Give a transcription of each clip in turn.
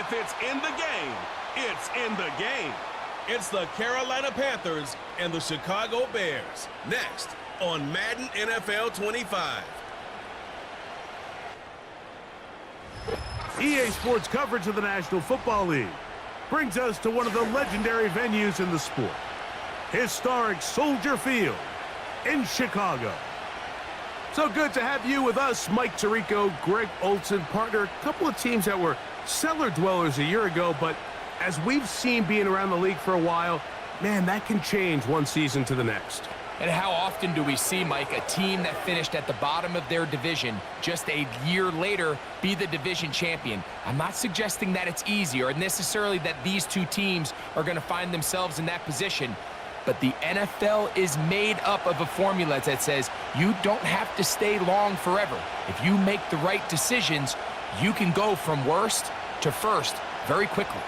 If it's in the game, it's in the game. It's the Carolina Panthers and the Chicago Bears. Next on Madden NFL 25. EA Sports coverage of the National Football League brings us to one of the legendary venues in the sport. Historic Soldier Field in Chicago. So good to have you with us, Mike Tirico, Greg Olson, partner. A couple of teams that were cellar dwellers a year ago, but as we've seen being around the league for a while, man, that can change one season to the next. And how often do we see, Mike, a team that finished at the bottom of their division just a year later be the division champion? I'm not suggesting that it's easy or necessarily that these two teams are going to find themselves in that position. But the NFL is made up of a formula that says you don't have to stay long forever. If you make the right decisions, you can go from worst to first very quickly.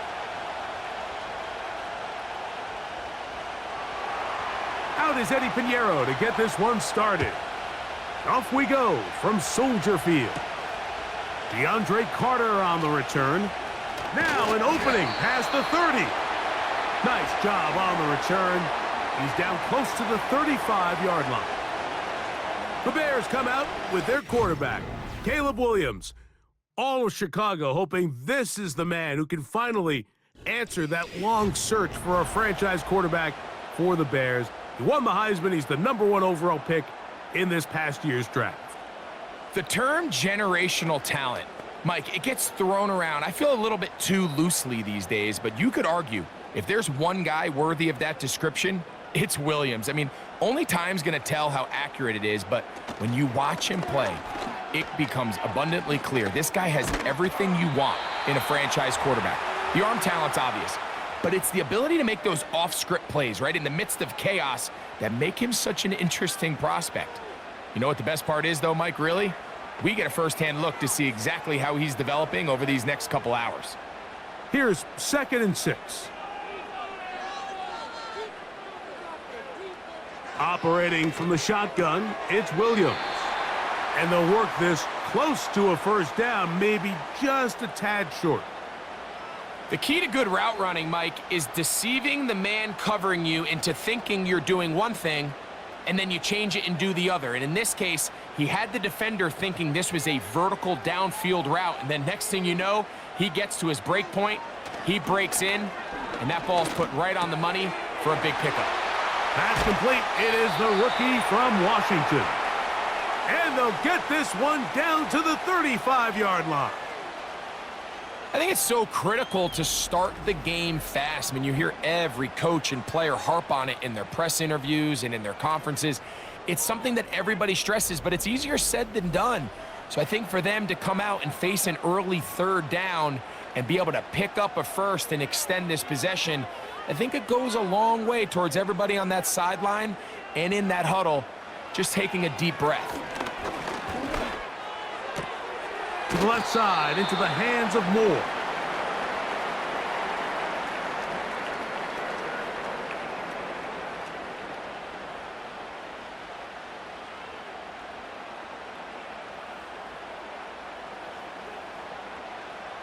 Out is Eddie Pinheiro to get this one started. Off we go from Soldier Field. DeAndre Carter on the return. Now an opening past the 30. Nice job on the return. He's down close to the 35-yard line. The Bears come out with their quarterback, Caleb Williams. All of Chicago hoping this is the man who can finally answer that long search for a franchise quarterback for the Bears. He won the Heisman. He's the #1 overall pick in this past year's draft. The term generational talent, Mike, it gets thrown around. I feel a little bit too loosely these days, but you could argue if there's one guy worthy of that description, it's Williams. I mean, only time's going to tell how accurate it is, but when you watch him play, it becomes abundantly clear. This guy has everything you want in a franchise quarterback. The arm talent's obvious, but it's the ability to make those off-script plays, right, in the midst of chaos that make him such an interesting prospect. You know what the best part is, though, Mike, really? We get a first-hand look to see exactly how he's developing over these next couple hours. Here's 2nd and 6. Operating from the shotgun, it's Williams. And they'll work this close to a first down, maybe just a tad short. The key to good route running, Mike, is deceiving the man covering you into thinking you're doing one thing, and then you change it and do the other. And in this case, he had the defender thinking this was a vertical downfield route, and then next thing you know, he gets to his break point, he breaks in, and that ball's put right on the money for a big pickup. Pass complete. It is the rookie from Washington. And they'll get this one down to the 35-yard line. I think it's so critical to start the game fast. I mean, you hear every coach and player harp on it in their press interviews and in their conferences. It's something that everybody stresses, but it's easier said than done. So I think for them to come out and face an early 3rd down and be able to pick up a first and extend this possession, I think it goes a long way towards everybody on that sideline and in that huddle just taking a deep breath. To the left side, into the hands of Moore.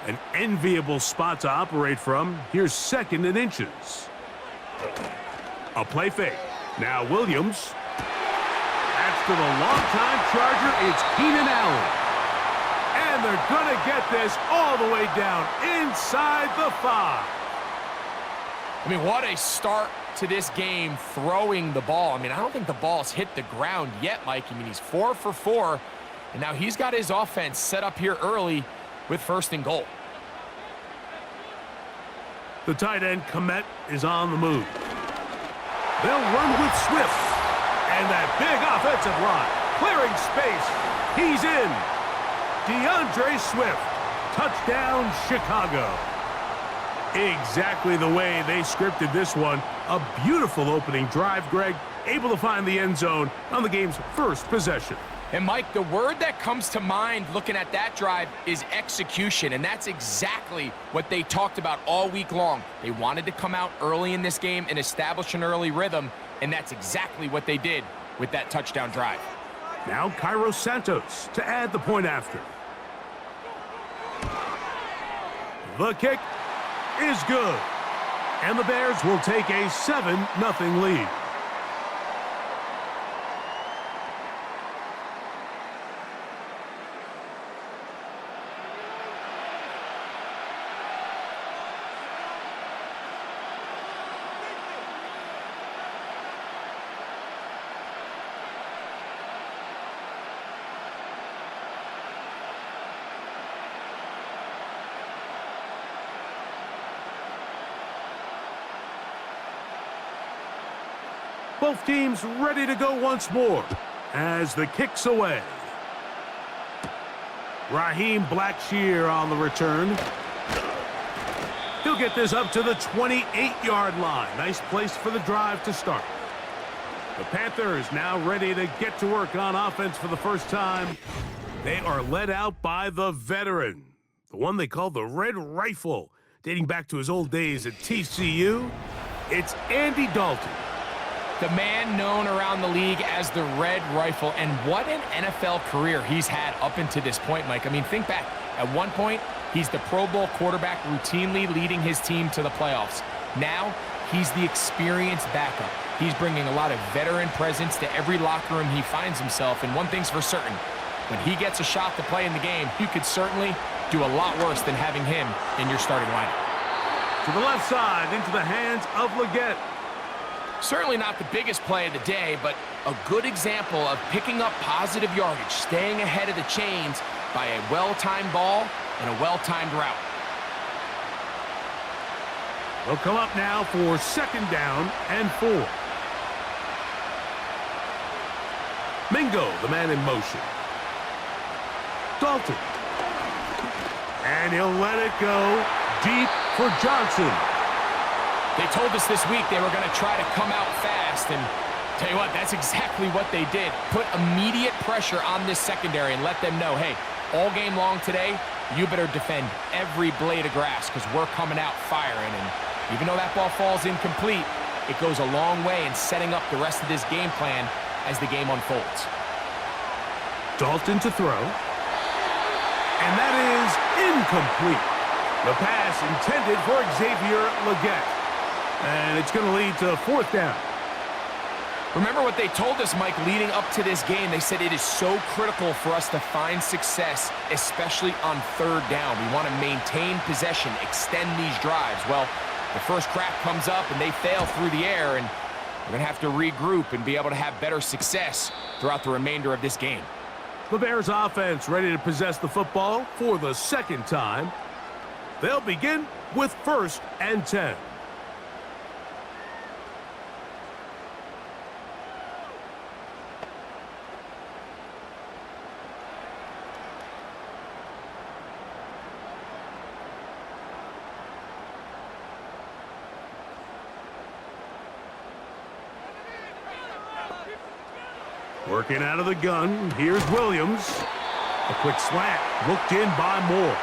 An enviable spot to operate from. Here's 2nd and inches. A play fake. Now Williams. That's to the longtime Charger. It's Keenan Allen. And they're going to get this all the way down inside the 5. I mean, what a start to this game throwing the ball. I mean, I don't think the ball's hit the ground yet, Mike. I mean, he's 4 for 4, and now he's got his offense set up here early with 1st and goal. The tight end, Komet, is on the move. They'll run with Swift. And that big offensive line, clearing space. He's in. DeAndre Swift. Touchdown, Chicago. Exactly the way they scripted this one. A beautiful opening drive, Greg. Able to find the end zone on the game's first possession. And, Mike, the word that comes to mind looking at that drive is execution, and that's exactly what they talked about all week long. They wanted to come out early in this game and establish an early rhythm, and that's exactly what they did with that touchdown drive. Now Cairo Santos to add the point after. The kick is good. And the Bears will take a 7-0 lead. Both teams ready to go once more as the kick's away. Raheem Blackshear on the return. He'll get this up to the 28-yard line. Nice place for the drive to start. The Panthers now ready to get to work on offense for the first time. They are led out by the veteran, the one they call the Red Rifle, dating back to his old days at TCU. It's Andy Dalton. The man known around the league as the Red Rifle, and what an NFL career he's had up until this point, Mike. I mean, think back. At one point, he's the Pro Bowl quarterback routinely leading his team to the playoffs. Now, he's the experienced backup. He's bringing a lot of veteran presence to every locker room he finds himself, and one thing's for certain. When he gets a shot to play in the game, you could certainly do a lot worse than having him in your starting lineup. To the left side, into the hands of Leggett. Certainly not the biggest play of the day, but a good example of picking up positive yardage, staying ahead of the chains by a well-timed ball and a well-timed route. They'll come up now for 2nd down and 4. Mingo, the man in motion. Dalton. And he'll let it go deep for Johnson. They told us this week they were going to try to come out fast, and tell you what, that's exactly what they did. Put immediate pressure on this secondary and let them know, hey, all game long today, you better defend every blade of grass because we're coming out firing. And even though that ball falls incomplete, it goes a long way in setting up the rest of this game plan as the game unfolds. Dalton to throw. And that is incomplete. The pass intended for Xavier Leggett. And it's going to lead to 4th down. Remember what they told us, Mike, leading up to this game. They said it is so critical for us to find success, especially on 3rd down. We want to maintain possession, extend these drives. Well, the first crack comes up and they fail through the air, and we're going to have to regroup and be able to have better success throughout the remainder of this game. The Bears offense ready to possess the football for the 2nd time. They'll begin with 1st and 10. Working out of the gun, here's Williams. A quick slant, looked in by Moore.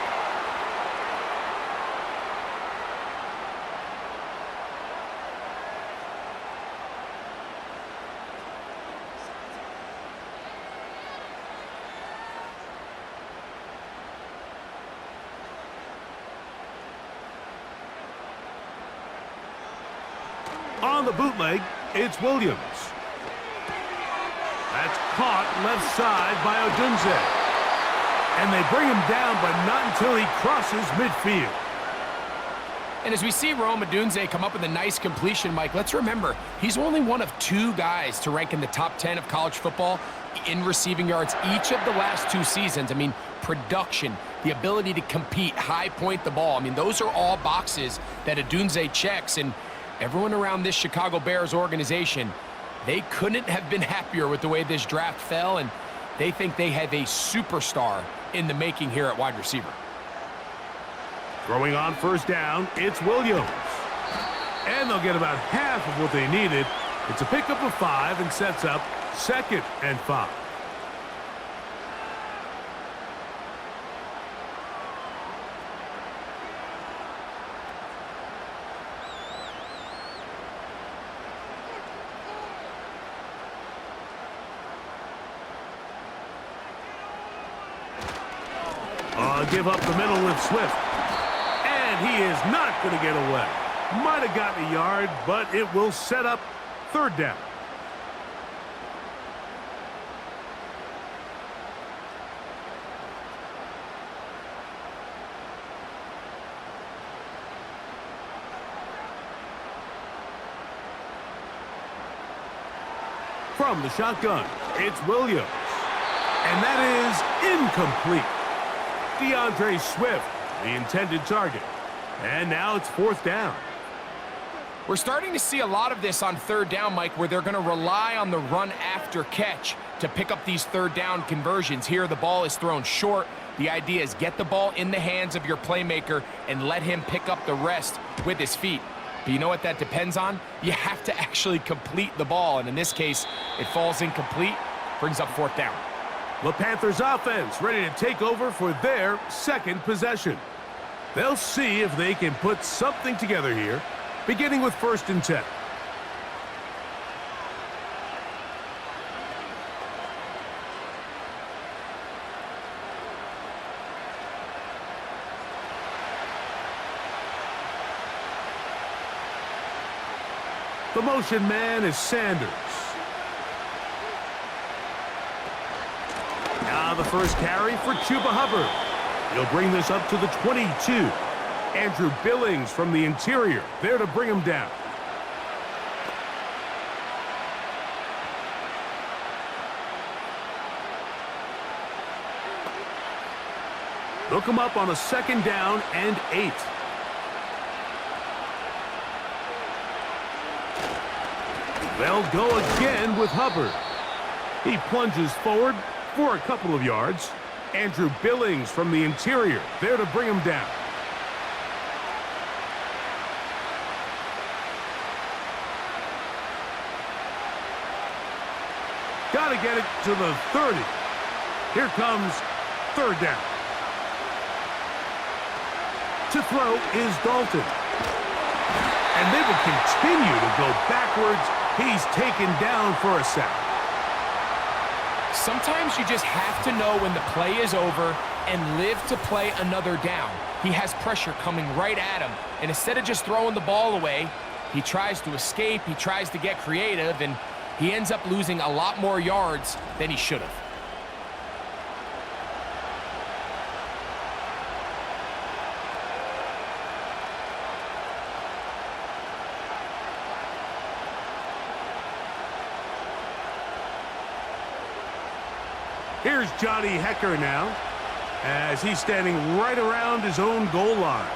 On the bootleg, it's Williams. That's caught left side by Odunze. And they bring him down, but not until he crosses midfield. And as we see Rome Odunze come up with a nice completion, Mike, let's remember, he's only one of 2 guys to rank in the top 10 of college football in receiving yards each of the last 2 seasons. I mean, production, the ability to compete, high point the ball. I mean, those are all boxes that Odunze checks, and everyone around this Chicago Bears organization, they couldn't have been happier with the way this draft fell, and they think they have a superstar in the making here at wide receiver. Throwing on 1st down, it's Williams. And they'll get about half of what they needed. It's a pickup of 5 and sets up 2nd and 5. Give up the middle with Swift. And he is not going to get away. Might have gotten a yard, but it will set up third down. From the shotgun, it's Williams. And that is incomplete. DeAndre Swift, the intended target. And now it's fourth down. We're starting to see a lot of this on third down, Mike, where they're going to rely on the run after catch to pick up these third down conversions. Here, the ball is thrown short. The idea is get the ball in the hands of your playmaker and let him pick up the rest with his feet. But you know what that depends on? You have to actually complete the ball, and in this case, it falls incomplete, brings up fourth down. The Panthers offense ready to take over for their second possession. They'll see if they can put something together here, beginning with 1st and 10. The motion man is Sanders. Now the first carry for Chuba Hubbard. He'll bring this up to the 22. Andrew Billings from the interior, there to bring him down. Look him up on a 2nd down and 8. They'll go again with Hubbard. He plunges forward for a couple of yards. Andrew Billings from the interior, there to bring him down. Got to get it to the 30. Here comes third down. To throw is Dalton. And they will continue to go backwards. He's taken down for a sack. Sometimes you just have to know when the play is over and live to play another down. He has pressure coming right at him, and instead of just throwing the ball away, he tries to escape, he tries to get creative, and he ends up losing a lot more yards than he should have. Here's Johnny Hecker now, as he's standing right around his own goal line.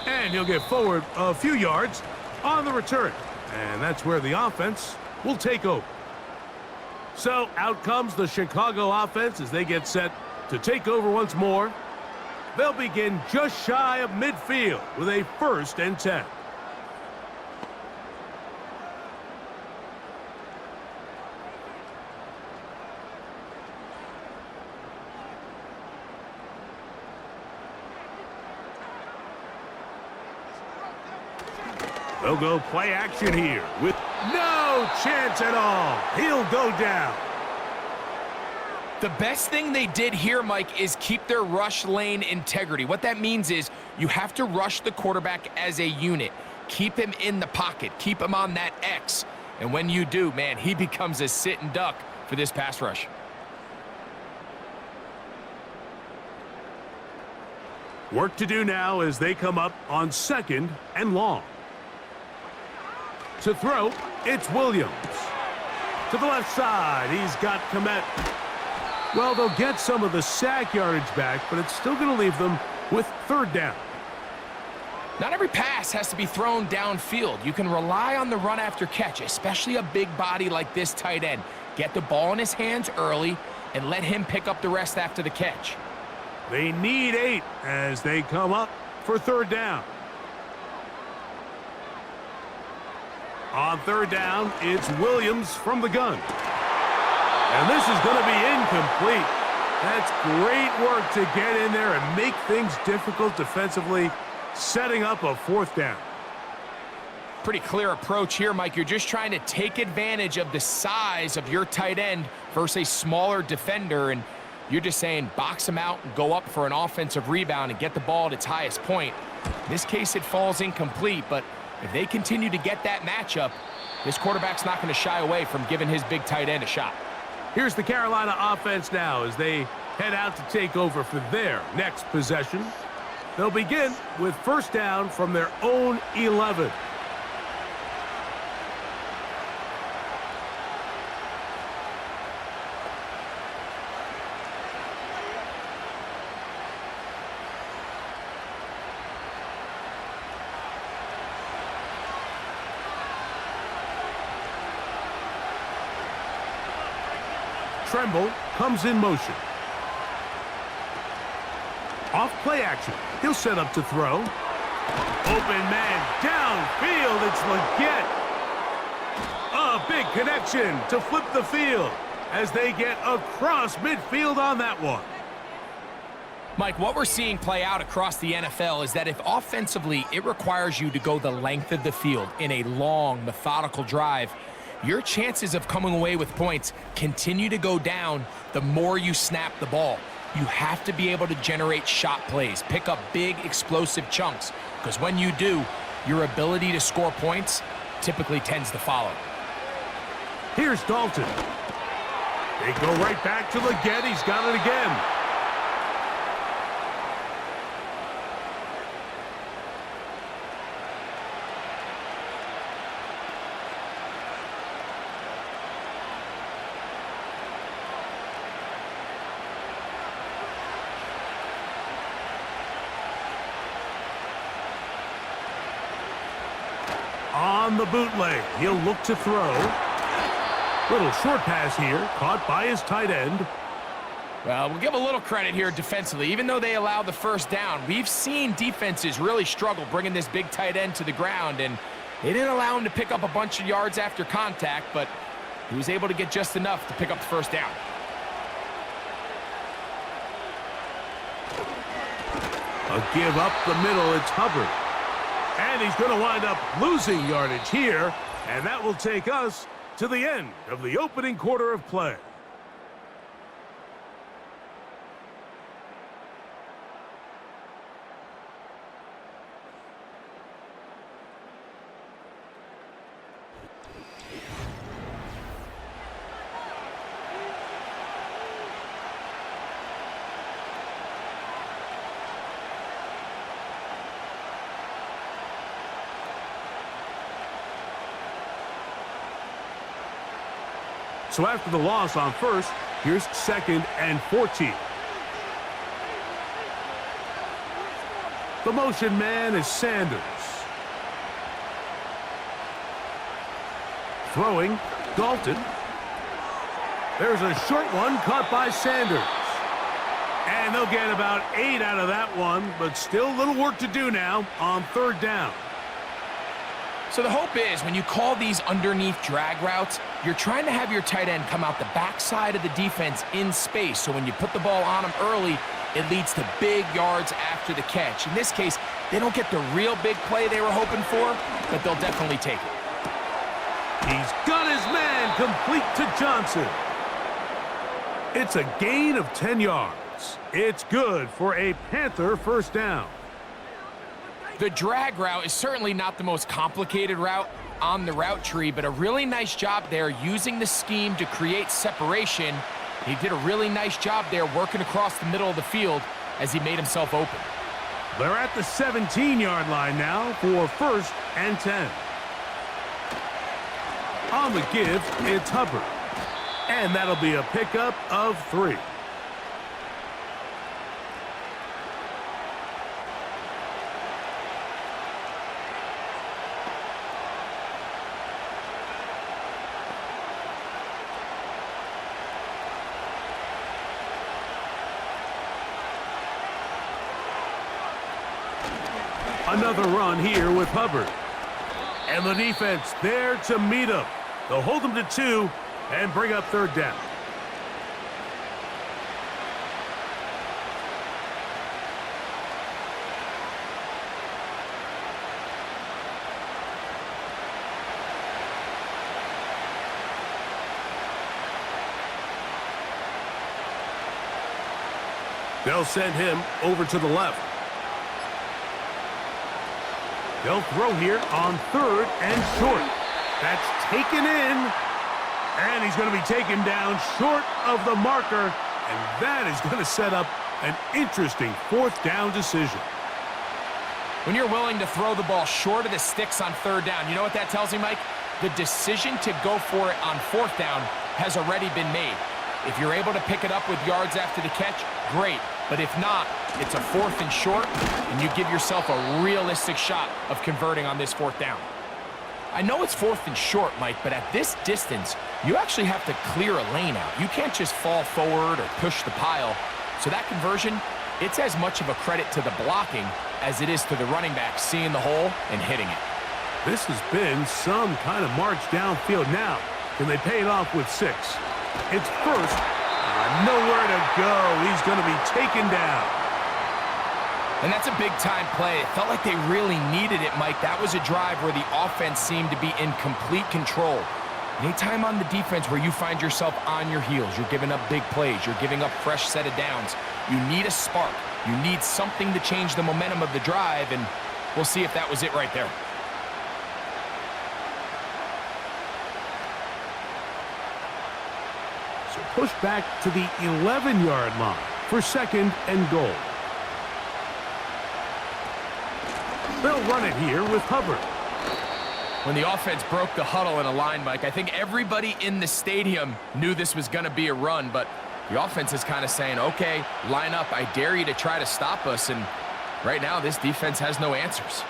And he'll get forward a few yards on the return. And that's where the offense will take over. So out comes the Chicago offense as they get set to take over once more. They'll begin just shy of midfield with a 1st and 10. They'll go play action here with no chance at all. He'll go down. The best thing they did here, Mike, is keep their rush lane integrity. What that means is you have to rush the quarterback as a unit. Keep him in the pocket. Keep him on that X. And when you do, man, he becomes a sit and duck for this pass rush. Work to do now as they come up on 2nd and long. To throw, it's Williams. To the left side, he's got Komet. Well, they'll get some of the sack yardage back, but it's still going to leave them with third down. Not every pass has to be thrown downfield. You can rely on the run after catch, especially a big body like this tight end. Get the ball in his hands early and let him pick up the rest after the catch. They need 8 as they come up for third down. On third down, it's Williams from the gun. And this is going to be incomplete. That's great work to get in there and make things difficult defensively, setting up a 4th down. Pretty clear approach here, Mike. You're just trying to take advantage of the size of your tight end versus a smaller defender, and you're just saying box him out and go up for an offensive rebound and get the ball at its highest point. In this case, it falls incomplete, but if they continue to get that matchup, this quarterback's not going to shy away from giving his big tight end a shot. Here's the Carolina offense now as they head out to take over for their next possession. They'll begin with first down from their own 11. Tremble comes in motion. Off play action. He'll set up to throw. Open man downfield. It's Leggett. A big connection to flip the field as they get across midfield on that one. Mike, what we're seeing play out across the NFL is that if offensively it requires you to go the length of the field in a long, methodical drive, your chances of coming away with points continue to go down the more you snap the ball. You have to be able to generate shot plays, pick up big, explosive chunks, because when you do, your ability to score points typically tends to follow. Here's Dalton. They go right back to Leggett. He's got it again. On the bootleg, he'll look to throw. Little short pass here, caught by his tight end. Well, we'll give a little credit here defensively. Even though they allowed the first down, we've seen defenses really struggle bringing this big tight end to the ground, and they didn't allow him to pick up a bunch of yards after contact, but he was able to get just enough to pick up the first down. A give up the middle, it's Hubbard. And he's going to wind up losing yardage here, and that will take us to the end of the opening quarter of play. So after the loss on first, here's 2nd and 14. The motion man is Sanders. Throwing, Dalton. There's a short one caught by Sanders. And they'll get about 8 out of that one, but still a little work to do now on 3rd down. So the hope is when you call these underneath drag routes, you're trying to have your tight end come out the backside of the defense in space. So when you put the ball on him early, it leads to big yards after the catch. In this case, they don't get the real big play they were hoping for, but they'll definitely take it. He's got his man complete to Johnson. It's a gain of 10 yards. It's good for a Panther first down. The drag route is certainly not the most complicated route on the route tree, but a really nice job there using the scheme to create separation. He did a really nice job there working across the middle of the field as he made himself open. They're at the 17-yard line now for 1st and 10. On the give, it's Hubbard. And that'll be a pickup of 3. Another run here with Hubbard. And the defense there to meet him. They'll hold him to 2 and bring up 3rd down. They'll send him over to the left. They'll throw here on 3rd and short. That's taken in. And he's going to be taken down short of the marker. And that is going to set up an interesting 4th down decision. When you're willing to throw the ball short of the sticks on 3rd down, you know what that tells me, Mike? The decision to go for it on 4th down has already been made. If you're able to pick it up with yards after the catch, great. But if not, it's a 4th and short, and you give yourself a realistic shot of converting on this 4th down. I know it's 4th and short, Mike, but at this distance, you actually have to clear a lane out. You can't just fall forward or push the pile. So that conversion, it's as much of a credit to the blocking as it is to the running back seeing the hole and hitting it. This has been some kind of march downfield now. Can they pay it off with 6? It's 1st. Nowhere to go. He's going to be taken down. And that's a big-time play. It felt like they really needed it, Mike. That was a drive where the offense seemed to be in complete control. Anytime on the defense where you find yourself on your heels, you're giving up big plays, you're giving up fresh set of downs, you need a spark. You need something to change the momentum of the drive, and we'll see if that was it right there. So push back to the 11-yard line for 2nd and goal. They'll run it here with Hubbard. When the offense broke the huddle in a line, Mike, I think everybody in the stadium knew this was going to be a run, but the offense is kind of saying, okay, line up, I dare you to try to stop us, and right now this defense has no answers.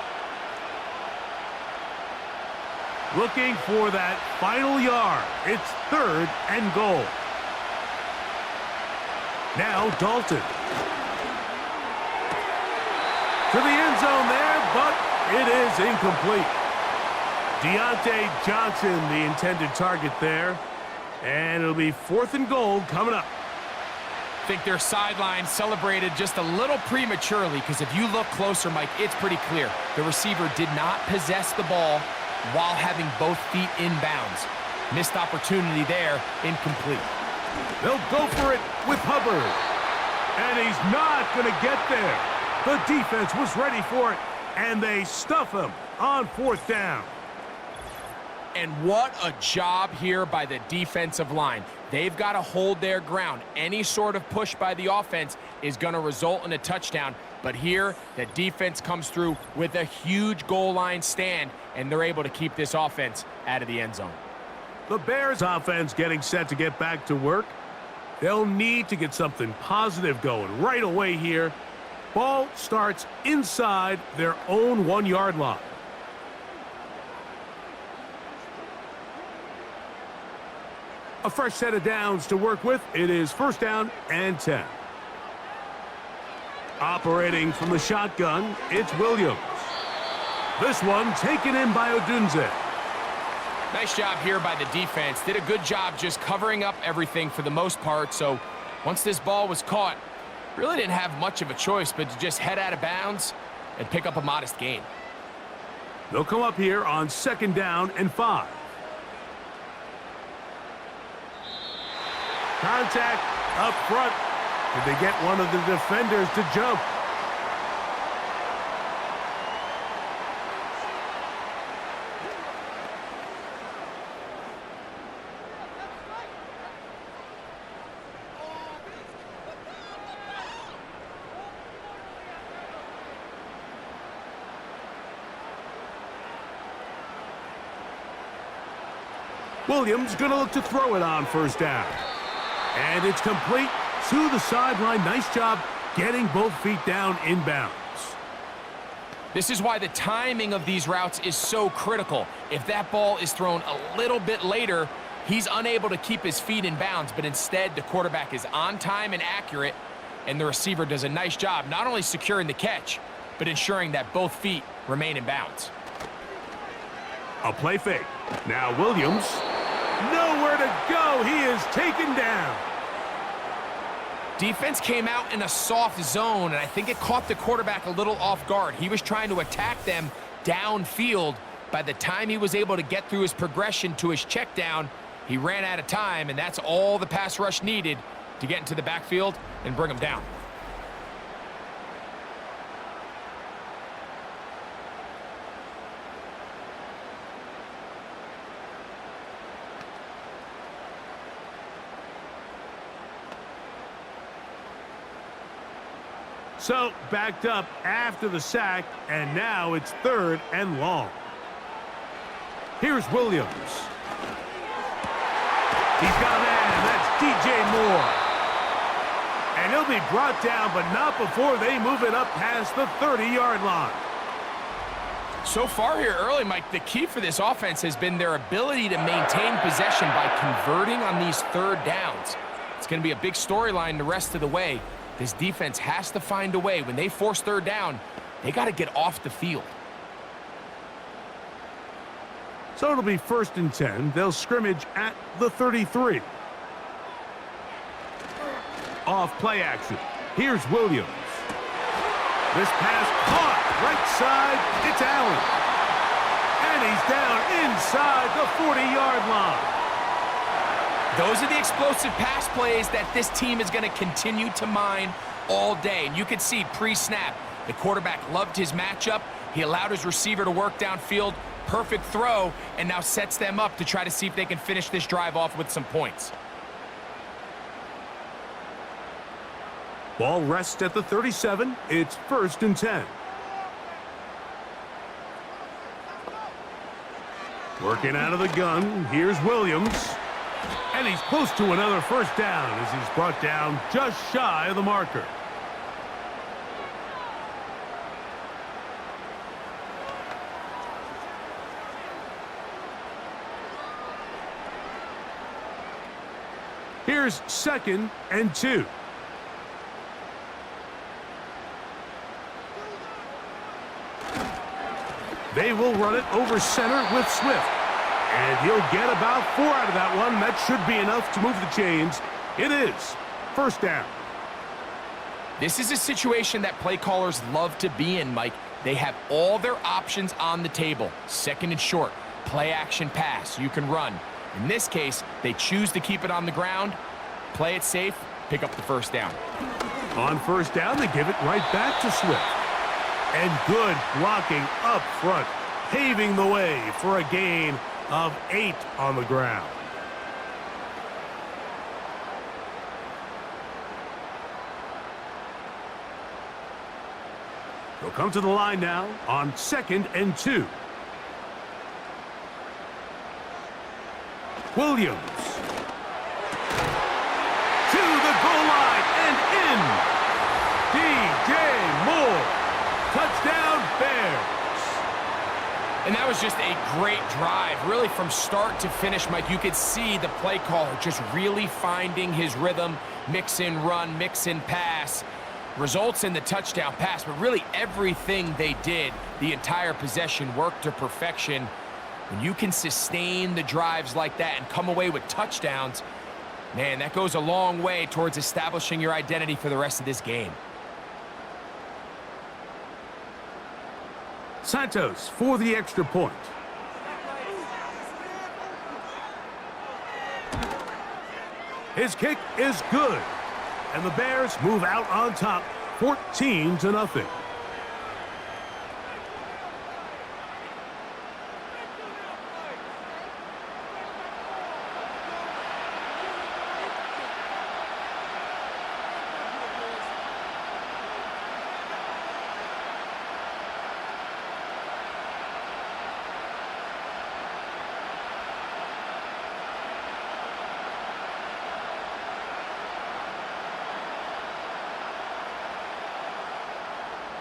Looking for that final yard. It's 3rd and goal. Now Dalton. To the end zone there, but it is incomplete. Deontay Johnson, the intended target there. And it'll be 4th and goal coming up. I think their sideline celebrated just a little prematurely, because if you look closer, Mike, it's pretty clear. The receiver did not possess the ball while having both feet in bounds. Missed opportunity there, incomplete. They'll go for it with Hubbard. And he's not going to get there. The defense was ready for it, and they stuff him on 4th down. And what a job here by the defensive line. They've got to hold their ground. Any sort of push by the offense is going to result in a touchdown. But here, the defense comes through with a huge goal line stand, and they're able to keep this offense out of the end zone. The Bears offense getting set to get back to work. They'll need to get something positive going right away here. Ball starts inside their own 1-yard line. A fresh set of downs to work with. It is 1st down and 10. Operating from the shotgun, it's Williams. This one taken in by Odunze. Nice job here by the defense. Did a good job just covering up everything for the most part. So once this ball was caught, really didn't have much of a choice but to just head out of bounds and pick up a modest gain. They'll come up here on 2nd down and 5. Contact up front. Did they get one of the defenders to jump? Williams going to look to throw it on 1st down. And it's complete to the sideline. Nice job getting both feet down inbounds. This is why the timing of these routes is so critical. If that ball is thrown a little bit later, he's unable to keep his feet in bounds, but instead the quarterback is on time and accurate, and the receiver does a nice job not only securing the catch, but ensuring that both feet remain in bounds. A play fake. Now Williams. Nowhere to go. He is taken down. Defense came out in a soft zone, and I think it caught the quarterback a little off guard. He was trying to attack them downfield. By the time he was able to get through his progression to his check down, he ran out of time, and that's all the pass rush needed to get into the backfield and bring him down. So, backed up after the sack, and now it's 3rd and long. Here's Williams. He's got a man, that's DJ Moore. And he'll be brought down, but not before they move it up past the 30-yard line. So far here early, Mike, the key for this offense has been their ability to maintain possession by converting on these 3rd downs. It's going to be a big storyline the rest of the way. This defense has to find a way. When they force 3rd down, they got to get off the field. So it'll be 1st and 10. They'll scrimmage at the 33. Off play action. Here's Williams. This pass caught right side. It's Allen. And he's down inside the 40-yard line. Those are the explosive pass plays that this team is going to continue to mine all day. And you can see pre-snap, the quarterback loved his matchup. He allowed his receiver to work downfield. Perfect throw, and now sets them up to try to see if they can finish this drive off with some points. Ball rests at the 37. It's 1st and 10. Working out of the gun. Here's Williams. And he's close to another 1st down as he's brought down just shy of the marker. Here's 2nd and 2. They will run it over center with Swift. And he'll get about 4 out of that one. That should be enough to move the chains. It is 1st down. This is a situation that play callers love to be in, Mike. They have all their options on the table. 2nd and short, play action pass, you can run. In this case, they choose to keep it on the ground, play it safe, pick up the 1st down. On 1st down, they give it right back to Swift. And good blocking up front, paving the way for a gain of 8 on the ground. They'll come to the line now on 2nd and 2. Williams. To the goal line and in. DJ Moore. Touchdown, Bears. And that was just a great drive. Really from start to finish, Mike, you could see the play caller just really finding his rhythm. Mix in run, mix in pass. Results in the touchdown pass, but really everything they did, the entire possession worked to perfection. When you can sustain the drives like that and come away with touchdowns, man, that goes a long way towards establishing your identity for the rest of this game. Santos for the extra point. His kick is good. And the Bears move out on top, 14-0.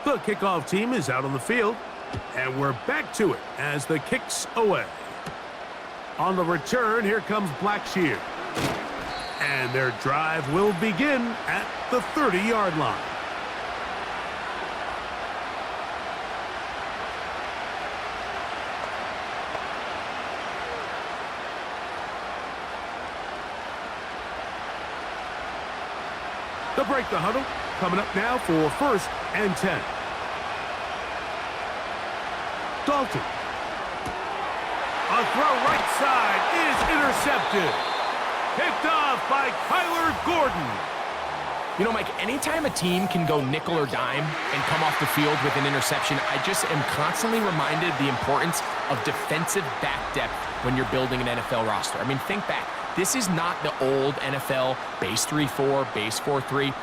The kickoff team is out on the field, and we're back to it as the kick's away. On the return, here comes Blackshear. And their drive will begin at the 30-yard line. They'll break the huddle. Coming up now for 1st and 10. Dalton. A throw right side is intercepted. Picked off by Kyler Gordon. You know, Mike, anytime a team can go nickel or dime and come off the field with an interception, I just am constantly reminded of the importance of defensive back depth when you're building an NFL roster. I mean, think back. This is not the old NFL base 3-4, base 4-3.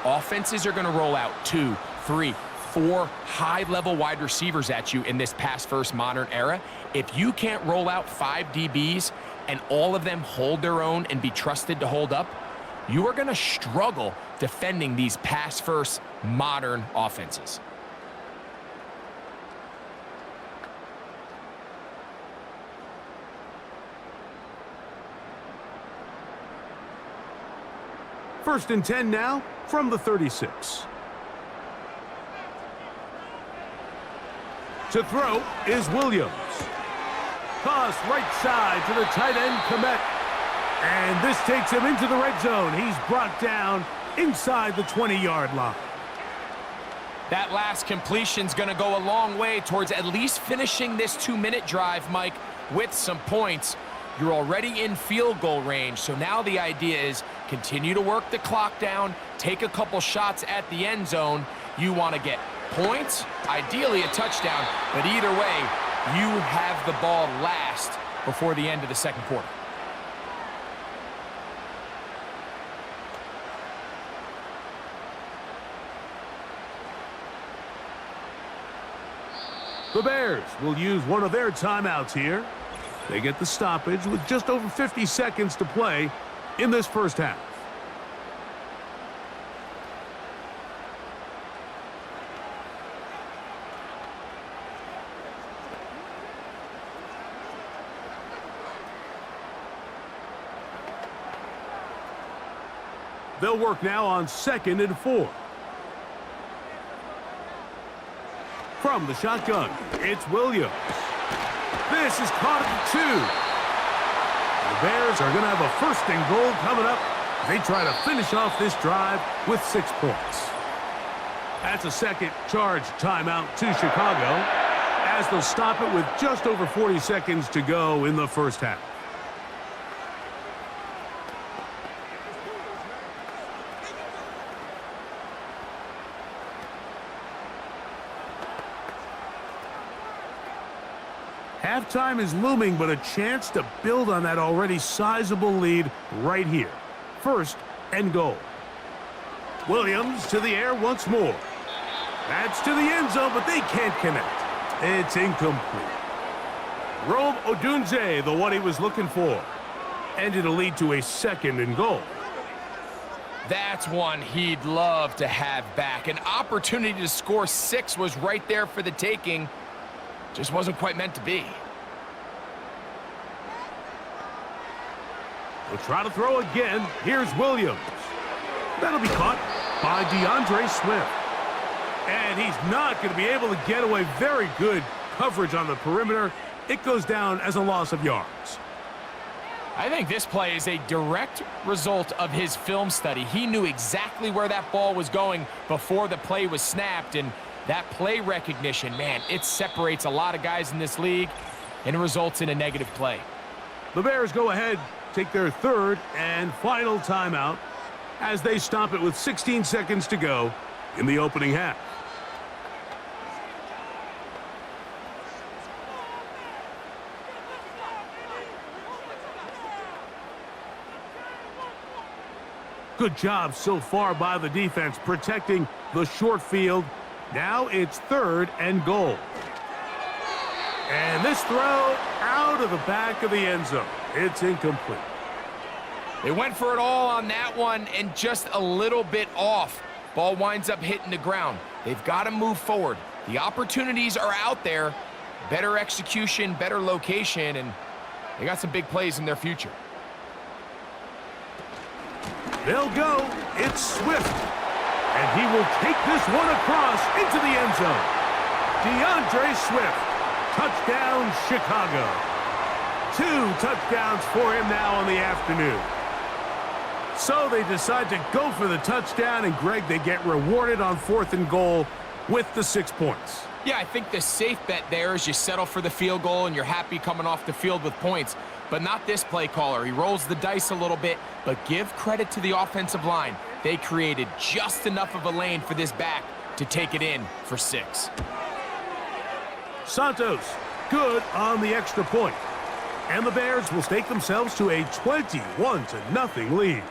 offenses are going to roll out 2, 3, 4 high-level wide receivers at you in this pass-first modern era. If you can't roll out 5 DBs and all of them hold their own and be trusted to hold up, you are going to struggle defending these pass-first modern offenses. First and 10 now from the 36. To throw is Williams. Toss right side to the tight end, Komet. And this takes him into the red zone. He's brought down inside the 20-yard line. That last completion's going to go a long way towards at least finishing this 2-minute drive, Mike, with some points. You're already in field goal range, so now the idea is continue to work the clock down, take a couple shots at the end zone. You want to get points, ideally a touchdown, but either way, you have the ball last before the end of the second quarter. The Bears will use one of their timeouts here. They get the stoppage with just over 50 seconds to play in this first half. They'll work now on 2nd and 4. From the shotgun, it's Williams. This is caught at the 2. The Bears are going to have a 1st and goal coming up. They try to finish off this drive with 6 points. That's a second charge timeout to Chicago, as they'll stop it with just over 40 seconds to go in the first half. Halftime is looming, but a chance to build on that already sizable lead right here. 1st and goal. Williams to the air once more. That's to the end zone, but they can't connect. It's incomplete. Rome Odunze, the one he was looking for. And it'll lead to a 2nd and goal. That's one he'd love to have back. An opportunity to score 6 was right there for the taking. Just wasn't quite meant to be. We'll try to throw again. Here's Williams. That'll be caught by DeAndre Swift. And he's not going to be able to get away. Very good coverage on the perimeter. It goes down as a loss of yards. I think this play is a direct result of his film study. He knew exactly where that ball was going before the play was snapped, and that play recognition, man, it separates a lot of guys in this league and results in a negative play. The Bears go ahead, take their 3rd and final timeout as they stop it with 16 seconds to go in the opening half. Good job so far by the defense protecting the short field. Now it's 3rd and goal. And this throw out of the back of the end zone. It's incomplete. They went for it all on that one and just a little bit off. Ball winds up hitting the ground. They've got to move forward. The opportunities are out there. Better execution, better location, and they got some big plays in their future. They'll go. It's Swift. And he will take this one across into the end zone. DeAndre Swift. Touchdown, Chicago. 2 touchdowns for him now on the afternoon. So they decide to go for the touchdown, and Greg, they get rewarded on 4th and goal with the 6 points. Yeah, I think the safe bet there is you settle for the field goal and you're happy coming off the field with points. But not this play caller. He rolls the dice a little bit, but give credit to the offensive line. They created just enough of a lane for this back to take it in for 6. Santos, good on the extra point. And the Bears will stake themselves to a 21-0 lead.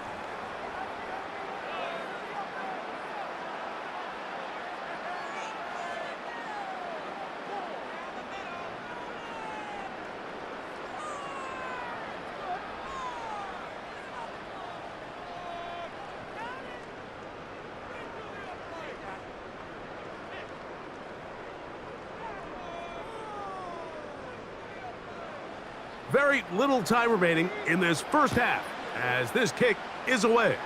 Very little time remaining in this first half as this kick is away.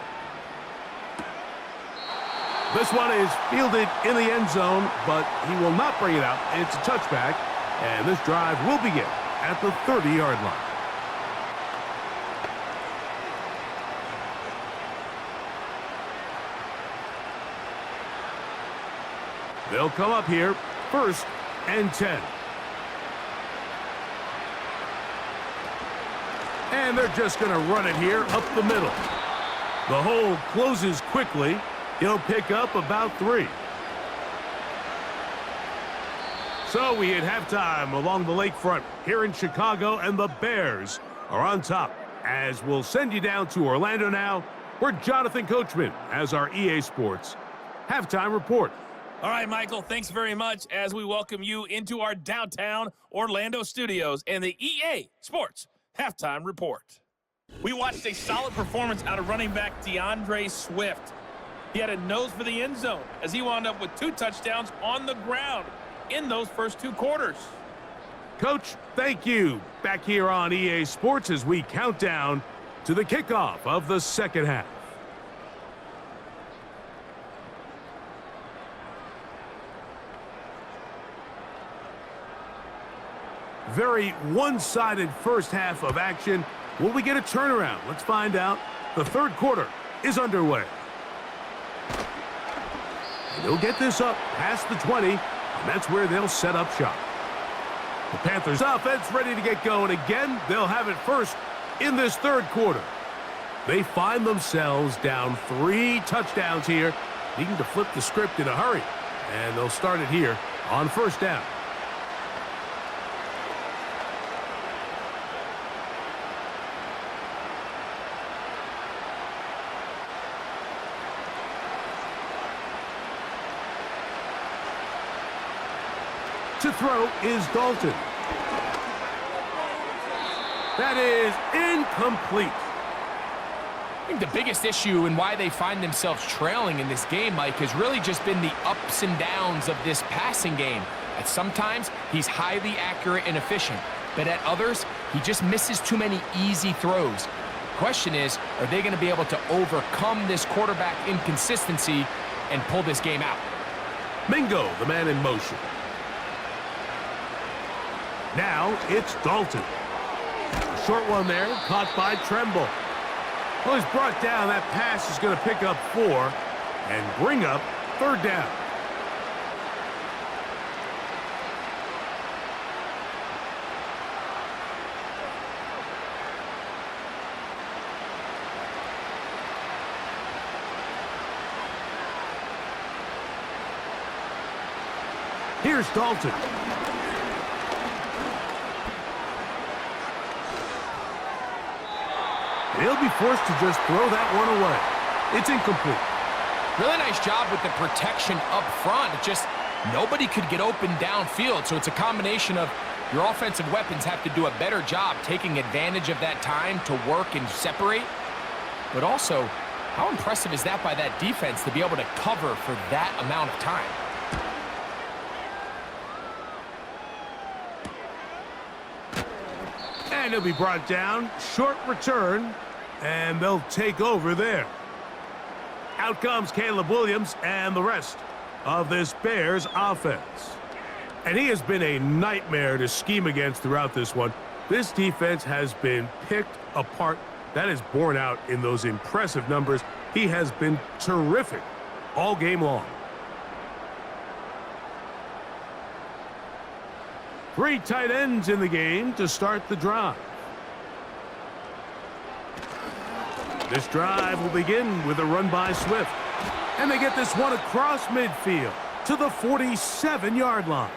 This one is fielded in the end zone, but he will not bring it out. It's a touchback, and this drive will begin at the 30-yard line. They'll come up here, 1st and 10. And they're just going to run it here up the middle. The hole closes quickly. He'll pick up about 3. So we hit halftime along the lakefront here in Chicago, and the Bears are on top. As we'll send you down to Orlando now, where Jonathan Coachman has our EA Sports halftime report. All right, Michael, thanks very much as we welcome you into our downtown Orlando studios and the EA Sports halftime report. We watched a solid performance out of running back DeAndre Swift. He had a nose for the end zone as he wound up with 2 touchdowns on the ground in those first 2 quarters. Coach, thank you. Back here on EA Sports as we count down to the kickoff of the second half. Very one-sided first half of action. Will we get a turnaround? Let's find out. The third quarter is underway. And they'll get this up past the 20, and that's where they'll set up shop. The Panthers offense ready to get going again. They'll have it first in this third quarter. They find themselves down 3 touchdowns here, needing to flip the script in a hurry. And they'll start it here on 1st down. To throw is Dalton. That is incomplete. I think the biggest issue and why they find themselves trailing in this game, Mike, has really just been the ups and downs of this passing game. At sometimes, he's highly accurate and efficient, but at others, he just misses too many easy throws. Question is, are they going to be able to overcome this quarterback inconsistency and pull this game out? Mingo, the man in motion. Now it's Dalton. A short one there, caught by Tremble. Well, he's brought down. That pass is going to pick up 4 and bring up 3rd down. Here's Dalton. He'll be forced to just throw that one away. It's incomplete. Really nice job with the protection up front. It just, nobody could get open downfield. So it's a combination of your offensive weapons have to do a better job taking advantage of that time to work and separate. But also, how impressive is that by that defense to be able to cover for that amount of time? And he'll be brought down. Short return. And they'll take over there. Out comes Caleb Williams and the rest of this Bears offense. And he has been a nightmare to scheme against throughout this one. This defense has been picked apart. That is borne out in those impressive numbers. He has been terrific all game long. 3 tight ends in the game to start the drive. This drive will begin with a run by Swift. And they get this one across midfield to the 47-yard line.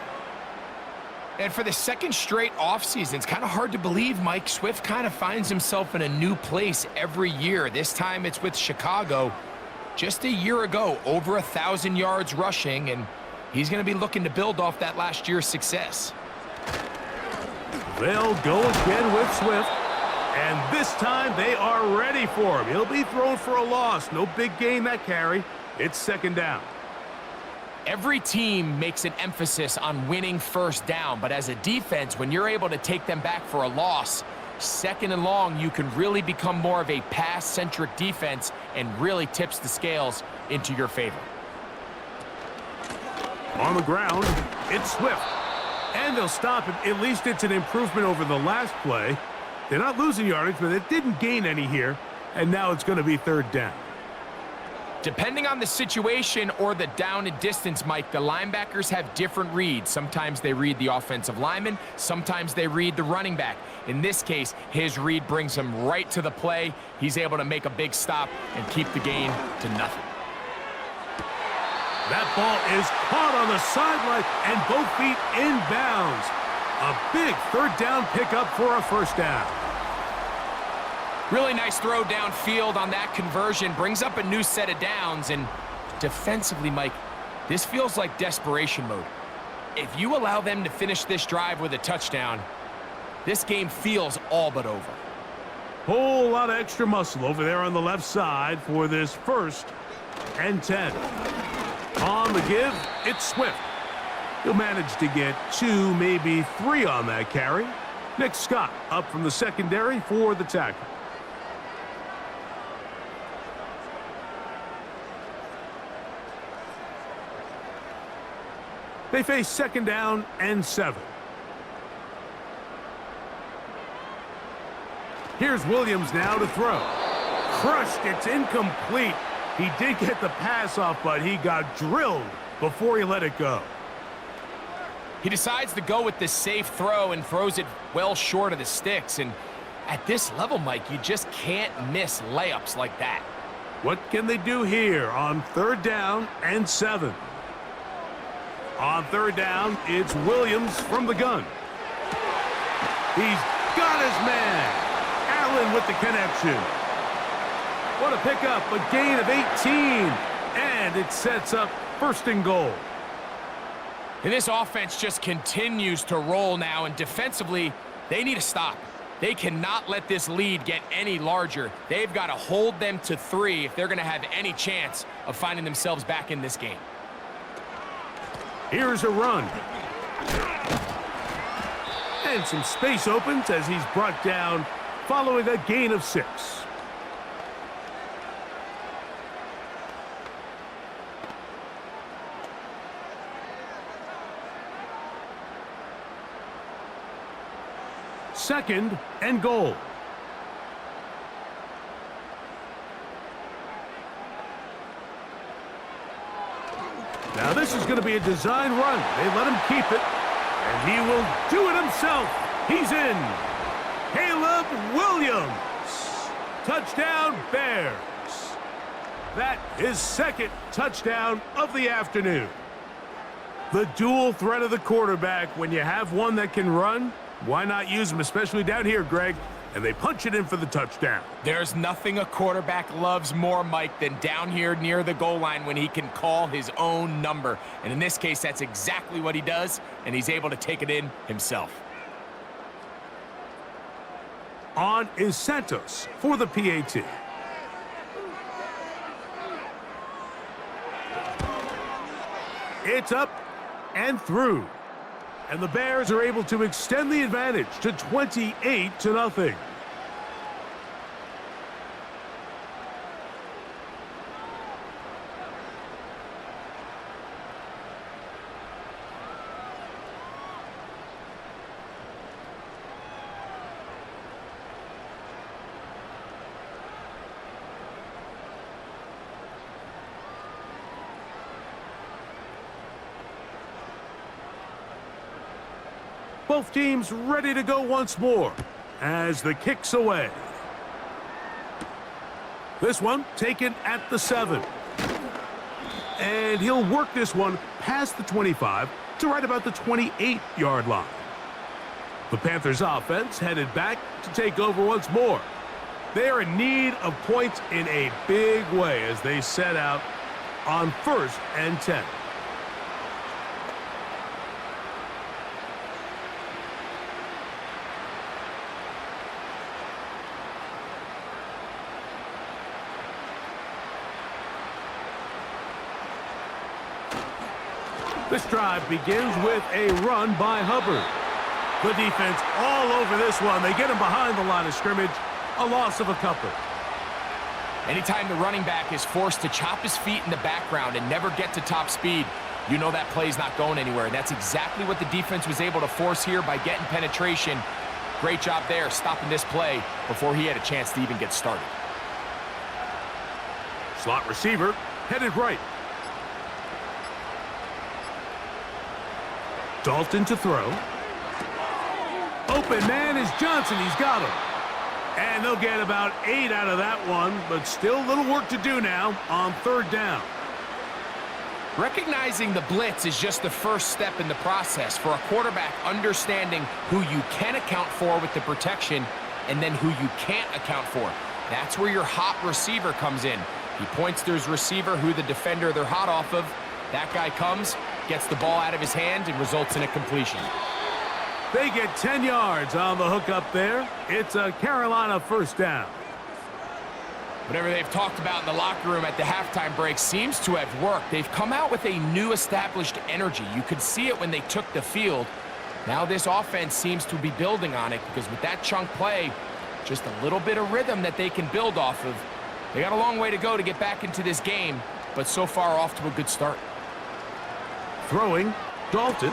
And for the second straight offseason, it's kind of hard to believe Mike Swift kind of finds himself in a new place every year. This time it's with Chicago. Just a year ago, over 1,000 yards rushing, and he's going to be looking to build off that last year's success. They'll go again with Swift. And this time they are ready for him. He'll be thrown for a loss. No big gain that carry. It's 2nd down. Every team makes an emphasis on winning 1st down, but as a defense, when you're able to take them back for a loss, Second and long, you can really become more of a pass-centric defense and really tips the scales into your favor. On the ground, it's Swift. And they'll stop it. At least it's an improvement over the last play. They're not losing yardage, but they didn't gain any here. And now it's going to be third down. Depending on the situation or the down and distance, Mike, the linebackers have different reads. Sometimes they read the offensive lineman. Sometimes they read the running back. In this case, his read brings him right to the play. He's able to make a big stop and keep the gain to nothing. That ball is caught on the sideline and both feet inbounds. A big third down pickup for a first down. Really nice throw downfield on that conversion. Brings up a new set of downs. And defensively, Mike, this feels like desperation mode. If you allow them to finish this drive with a touchdown, this game feels all but over. Whole lot of extra muscle over there on the left side for this 1st and 10. On the give, it's Swift. He'll manage to get 2, maybe 3 on that carry. Nick Scott up from the secondary for the tackle. They face second down and 7. Here's Williams now to throw. Crushed, it's incomplete. He did get the pass off, but he got drilled before he let it go. He decides to go with this safe throw and throws it well short of the sticks. And at this level, Mike, you just can't miss layups like that. What can they do here on third down and 7? On third down, it's Williams from the gun. He's got his man. Allen with the connection. What a pickup, a gain of 18. And it sets up 1st and goal. And this offense just continues to roll now, and defensively, they need to stop. They cannot let this lead get any larger. They've got to hold them to 3 if they're going to have any chance of finding themselves back in this game. Here's a run. And some space opens as he's brought down following a gain of 6. Second and goal. Now this is going to be a design run. They let him keep it, and he will do it himself. He's in. Caleb Williams. Touchdown, Bears. That is 2nd touchdown of the afternoon. The dual threat of the quarterback. When you have one that can run, why not use him, especially down here, Greg? And they punch it in for the touchdown. There's nothing a quarterback loves more, Mike, than down here near the goal line when he can call his own number. And in this case, that's exactly what he does, and he's able to take it in himself. On is Santos for the PAT. It's up and through. And the Bears are able to extend the advantage to 28-0. Both teams ready to go once more as the kick's away. This one taken at the 7. And he'll work this one past the 25 to right about the 28-yard line. The Panthers offense headed back to take over once more. They are in need of points in a big way as they set out on 1st and 10. This drive begins with a run by Hubbard. The defense all over this one. They get him behind the line of scrimmage. A loss of a couple. Anytime the running back is forced to chop his feet in the background and never get to top speed, you know that play's not going anywhere. And that's exactly what the defense was able to force here by getting penetration. Great job there, stopping this play before he had a chance to even get started. Slot receiver, headed right. Dalton to throw. Open man is Johnson. He's got him. And they'll get about 8 out of that one, but still a little work to do now on third down. Recognizing the blitz is just the first step in the process for a quarterback understanding who you can account for with the protection and then who you can't account for. That's where your hot receiver comes in. He points to his receiver, who the defender they're hot off of. That guy comes, gets the ball out of his hand, and results in a completion. They get 10 yards on the hook up there. It's a Carolina first down. Whatever they've talked about in the locker room at the halftime break seems to have worked. They've come out with a new established energy. You could see it when they took the field. Now this offense seems to be building on it because with that chunk play, just a little bit of rhythm that they can build off of. They got a long way to go to get back into this game, but so far off to a good start. Throwing, Dalton.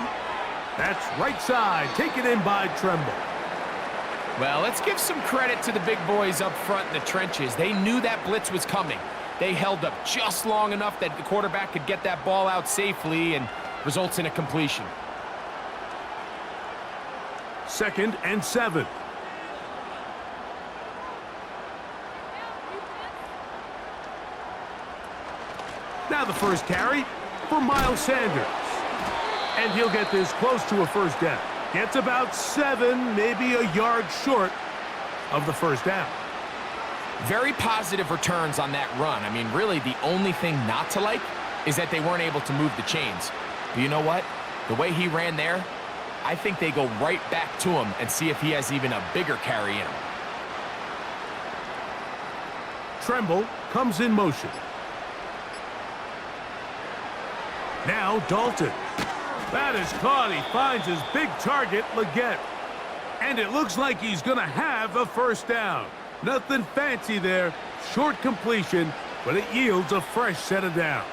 That's right side, taken in by Tremble. Well, let's give some credit to the big boys up front in the trenches. They knew that blitz was coming. They held up just long enough that the quarterback could get that ball out safely and results in a completion. 2nd and 7. Now the first carry for Miles Sanders. And he'll get this close to a first down. Gets about 7, maybe a yard short of the first down. Very positive returns on that run. I mean, really, the only thing not to like is that they weren't able to move the chains. But you know what? The way he ran there, I think they go right back to him and see if he has even a bigger carry in him. Tremble comes in motion. Now Dalton. That is caught. He finds his big target, Leggett. And it looks like he's going to have a first down. Nothing fancy there. Short completion, but it yields a fresh set of downs.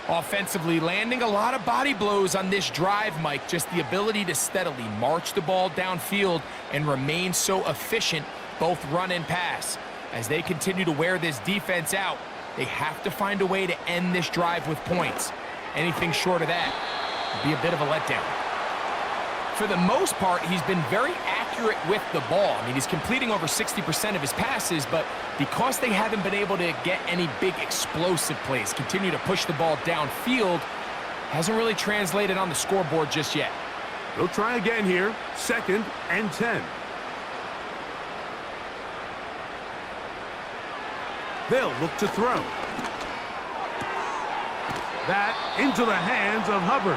Offensively, landing a lot of body blows on this drive, Mike. Just the ability to steadily march the ball downfield and remain so efficient, both run and pass. As they continue to wear this defense out, they have to find a way to end this drive with points. Anything short of that would be a bit of a letdown. For the most part, he's been very accurate with the ball. I mean, he's completing over 60% of his passes, but because they haven't been able to get any big explosive plays, continue to push the ball downfield, hasn't really translated on the scoreboard just yet. They'll try again here. 2nd and 10. They'll look to throw. That into the hands of Hubbard.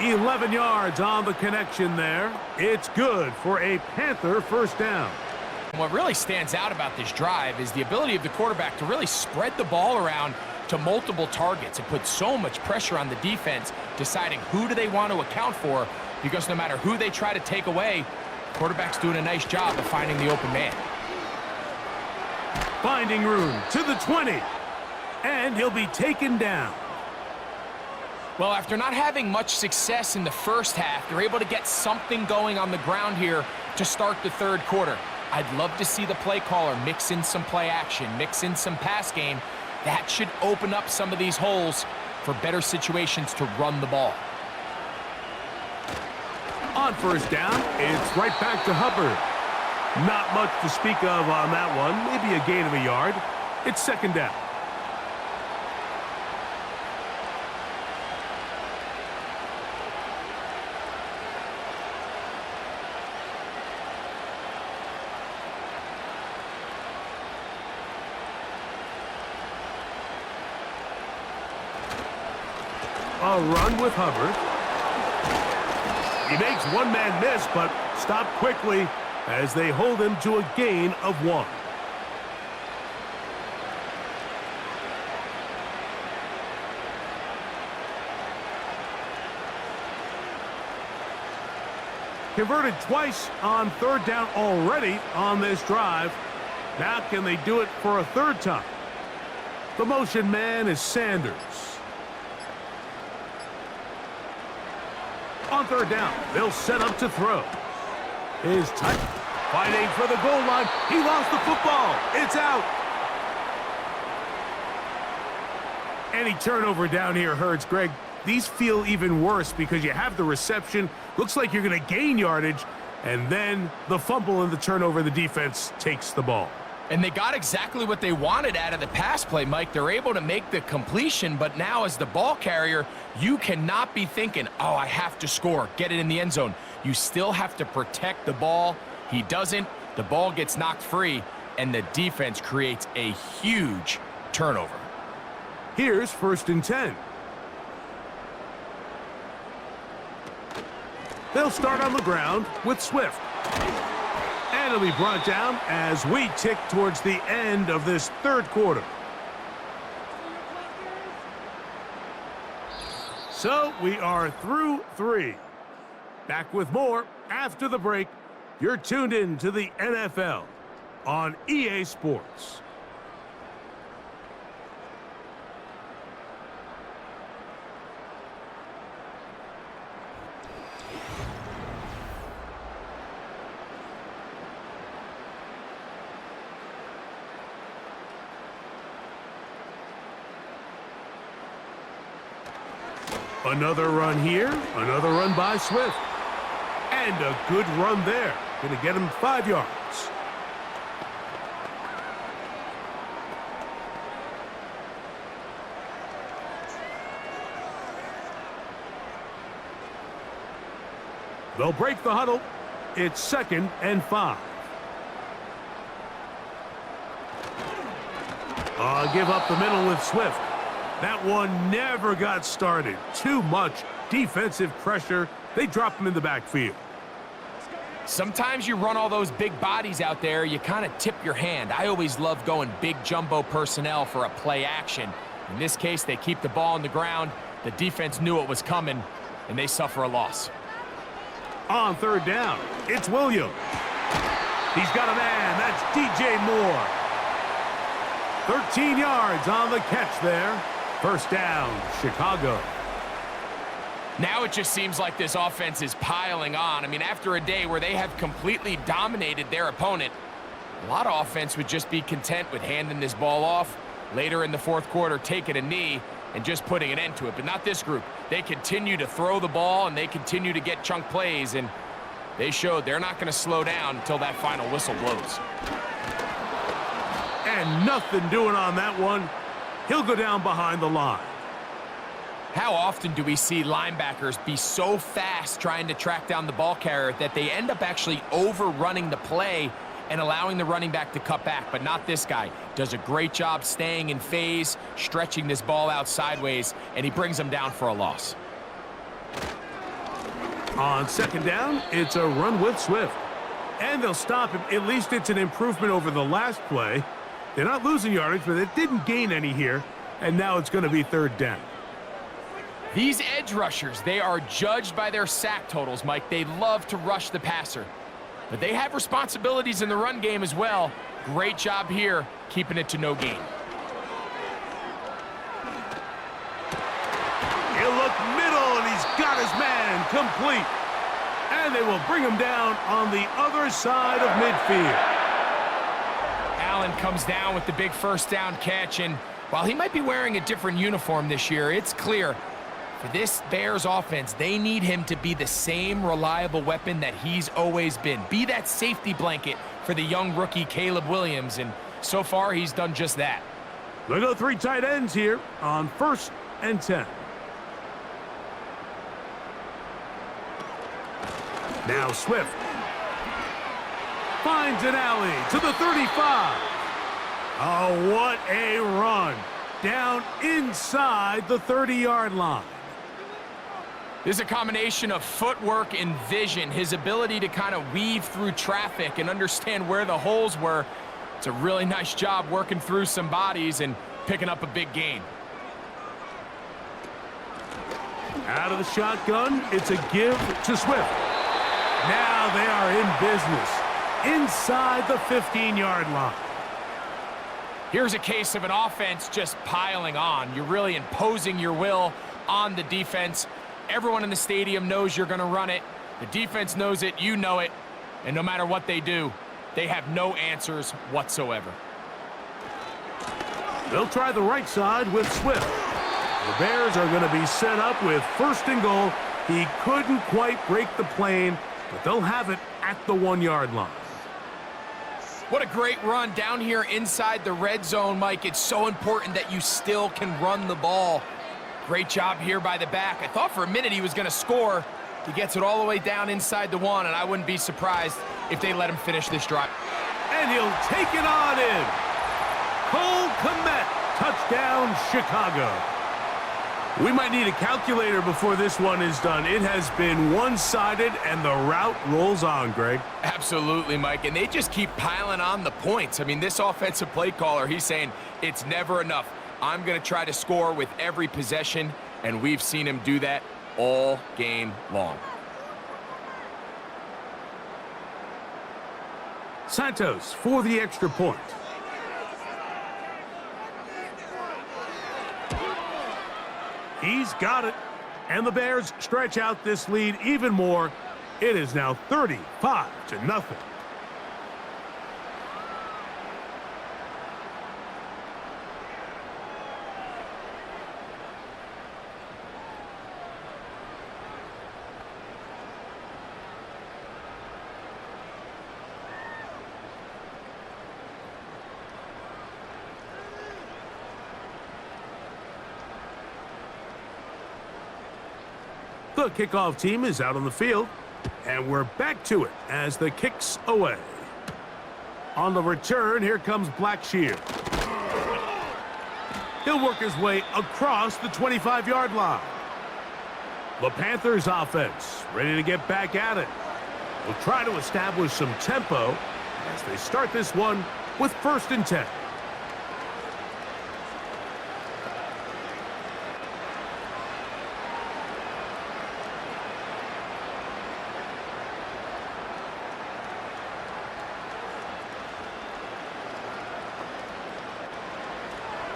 11 yards on the connection there. It's good for a Panther first down. What really stands out about this drive is the ability of the quarterback to really spread the ball around to multiple targets and put so much pressure on the defense, deciding who do they want to account for, because no matter who they try to take away, the quarterback's doing a nice job of finding the open man. Finding room to the 20. And he'll be taken down. Well, after not having much success in the first half, they're able to get something going on the ground here to start the third quarter. I'd love to see the play caller mix in some play action, mix in some pass game. That should open up some of these holes for better situations to run the ball. On first down, it's right back to Hubbard. Not much to speak of on that one. Maybe a gain of a yard. It's 2nd down. A run with Hubbard. He makes one man miss, but stopped quickly as they hold him to a gain of 1. Converted twice on third down already on this drive. Now can they do it for a third time? The motion man is Sanders. On third down, they'll set up to throw. Is tight. Fighting for the goal line. He lost the football. It's out. Any turnover down here hurts, Greg. These feel even worse because you have the reception. Looks like you're going to gain yardage. And then the fumble and the turnover, the defense takes the ball. And they got exactly what they wanted out of the pass play, Mike. They're able to make the completion, but now as the ball carrier, you cannot be thinking, oh, I have to score, get it in the end zone. You still have to protect the ball. He doesn't. The ball gets knocked free, and the defense creates a huge turnover. Here's 1st and 10. They'll start on the ground with Swift. And it'll be brought down as we tick towards the end of this third quarter. So we are through 3. Back with more after the break. You're tuned in to the NFL on EA Sports. Another run here, another run by Swift. And a good run there. Going to get him 5 yards. They'll break the huddle. It's 2nd and 5. Give up the middle with Swift. That one never got started. Too much defensive pressure. They drop him in the backfield. Sometimes you run all those big bodies out there, you kind of tip your hand. I always love going big jumbo personnel for a play action. In this case, they keep the ball on the ground. The defense knew it was coming, and they suffer a loss. On third down, it's Williams. He's got a man. That's DJ Moore. 13 yards on the catch there. 1st down, Chicago. Now it just seems like this offense is piling on. I mean, after a day where they have completely dominated their opponent, a lot of offense would just be content with handing this ball off. Later in the 4th quarter, taking a knee and just putting an end to it. But not this group. They continue to throw the ball, and they continue to get chunk plays, and they showed they're not going to slow down until that final whistle blows. And nothing doing on that one. He'll go down behind the line. How often do we see linebackers be so fast trying to track down the ball carrier that they end up actually overrunning the play and allowing the running back to cut back? But not this guy. Does a great job staying in phase, stretching this ball out sideways, and he brings them down for a loss. On 2nd down, it's a run with Swift. And they'll stop him. At least it's an improvement over the last play. They're not losing yardage, but it didn't gain any here. And now it's going to be 3rd down. These edge rushers, they are judged by their sack totals, Mike. They love to rush the passer. But they have responsibilities in the run game as well. Great job here, keeping it to no gain. He'll look middle, and he's got his man complete. And they will bring him down on the other side of midfield. Allen comes down with the big 1st down catch, and while he might be wearing a different uniform this year, it's clear for this Bears offense, they need him to be the same reliable weapon that he's always been. Be that safety blanket for the young rookie Caleb Williams, and so far he's done just that. They'll go 3 tight ends here on 1st and 10. Now Swift finds an alley to the 35. Oh, what a run. Down inside the 30-yard line. This is a combination of footwork and vision, his ability to kind of weave through traffic and understand where the holes were. It's a really nice job working through some bodies and picking up a big gain. Out of the shotgun, it's a give to Swift. Now they are in business inside the 15-yard line. Here's a case of an offense just piling on. You're really imposing your will on the defense. Everyone in the stadium knows you're going to run it. The defense knows it, you know it. And no matter what they do, they have no answers whatsoever. They'll try the right side with Swift. The Bears are going to be set up with 1st and goal. He couldn't quite break the plane, but they'll have it at the 1-yard line. What a great run down here inside the red zone, Mike. It's so important that you still can run the ball. Great job here by the back. I thought for a minute he was going to score. He gets it all the way down inside the 1, and I wouldn't be surprised if they let him finish this drive. And he'll take it on in. Cole Kmet, touchdown, Chicago. We might need a calculator before this one is done. It has been one-sided, and the route rolls on, Greg. Absolutely, Mike, and they just keep piling on the points. I mean, this offensive play caller, he's saying it's never enough. I'm going to try to score with every possession, and we've seen him do that all game long. Santos for the extra point. He's got it. And the Bears stretch out this lead even more. It is now 35-0. The kickoff team is out on the field, and we're back to it as the kick's away. On the return, here comes Blackshear. He'll work his way across the 25-yard line. The Panthers offense ready to get back at it. They'll try to establish some tempo as they start this one with 1st and 10.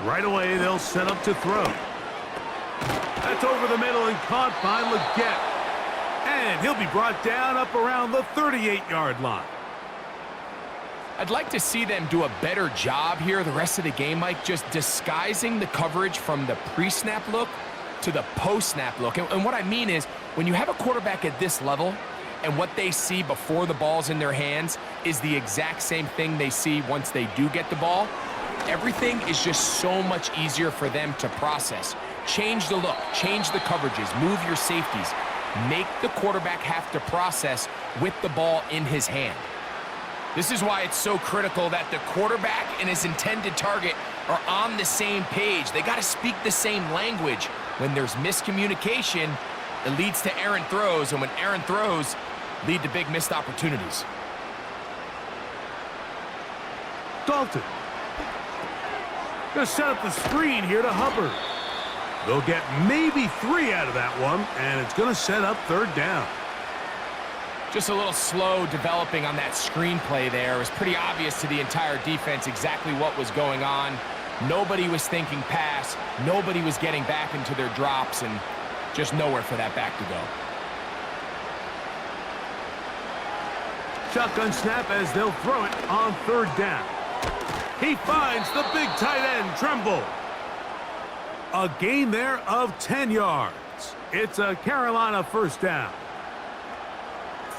Right away, they'll set up to throw. That's over the middle and caught by Leggett. And he'll be brought down up around the 38-yard line. I'd like to see them do a better job here the rest of the game, Mike, just disguising the coverage from the pre-snap look to the post-snap look. And what I mean is, when you have a quarterback at this level and what they see before the ball's in their hands is the exact same thing they see once they do get the ball, everything is just so much easier for them to process. Change the look, change the coverages, move your safeties. Make the quarterback have to process with the ball in his hand. This is why it's so critical that the quarterback and his intended target are on the same page. They got to speak the same language. When there's miscommunication, it leads to errant throws, and when errant throws lead to big missed opportunities. Dalton. Gonna set up the screen here to Hubbard. They'll get maybe 3 out of that one, and it's gonna set up 3rd down. Just a little slow developing on that screen play there. It was pretty obvious to the entire defense exactly what was going on. Nobody was thinking pass. Nobody was getting back into their drops, and just nowhere for that back to go. Shotgun snap as they'll throw it on 3rd down. He finds the big tight end, Tremble. A gain there of 10 yards. It's a Carolina 1st down.